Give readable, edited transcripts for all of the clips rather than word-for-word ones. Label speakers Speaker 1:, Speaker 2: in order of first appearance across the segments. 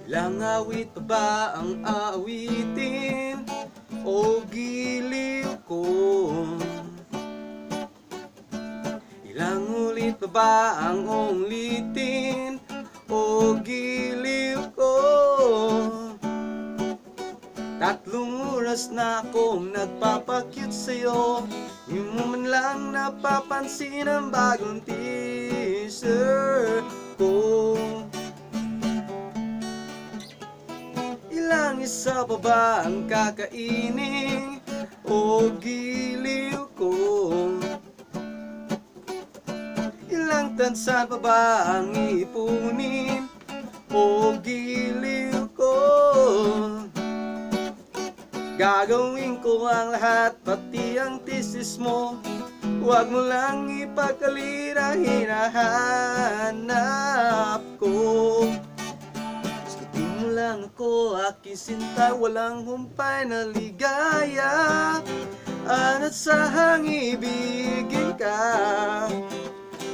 Speaker 1: Ilang awit pa ba ang aawitin o giliw ko? Ilang ulit pa ba ang ulitin o giliw ko? 3 oras na akong nagpapakyut sa'yo, di mo man lang napapansin ang bagong teaser ko. Ilang isa pa ba ang kakainin o giliw ko? Ilang tansan pa ba ang ipunin o giliw ko? Gagawin ko ang lahat, pati ang thesis mo. Huwag mo lang ipagkalit ang hinahanap ko. Sagutin mo lang ako, aking sinta, walang humpay na ligaya. At sahang ibigin ka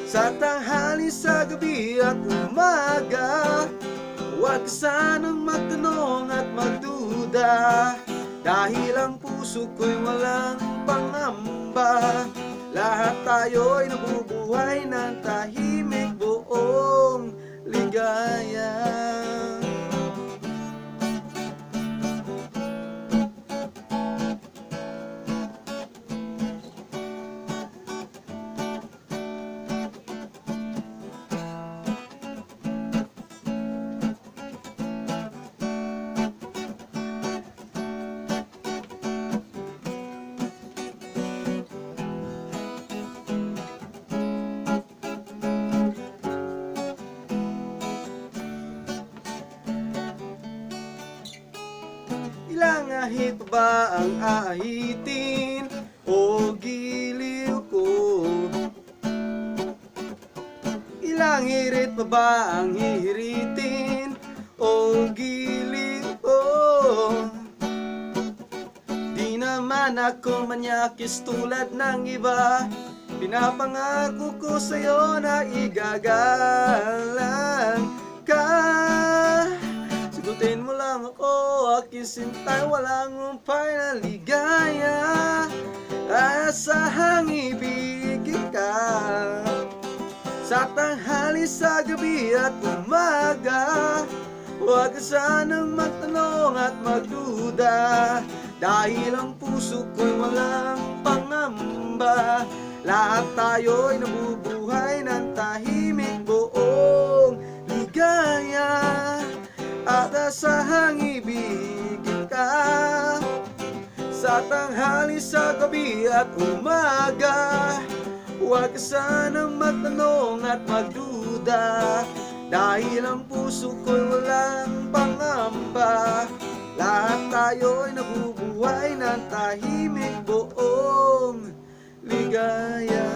Speaker 1: sa tanghali, sa gabi at umaga. Huwag ka sanang magtanong at magduda, dahil ang puso ko'y walang pangamba. Lahat tayo'y nabubuhay ng tahimik, buong ligaya. Ilang ahit pa ba ang aahitin o giliw ko? Ilang hirit pa ba ang hihiritin o giliw ko? Di naman ako manyakis tulad ng iba, pinapangako ko sa'yo na igagalang ka. Sagutin mo lang ako, aking sintay, walang humpay na ligaya. Asahang ibigin ka sa tanghali, sa gabi at umaga. Huwag ka sanang magtanong at magduda, dahil ang puso ko'y walang pangamba. Lahat tayo'y nabubuhay ng tahimik, buong ligaya. At asahang ibigin ka sa tanghali, sa gabi at umaga. Huwag ka sanang magtanong at magduda, dahil ang puso ko'y walang pangamba. Lahat tayo'y nabubuhay ng tahimik, buong ligaya.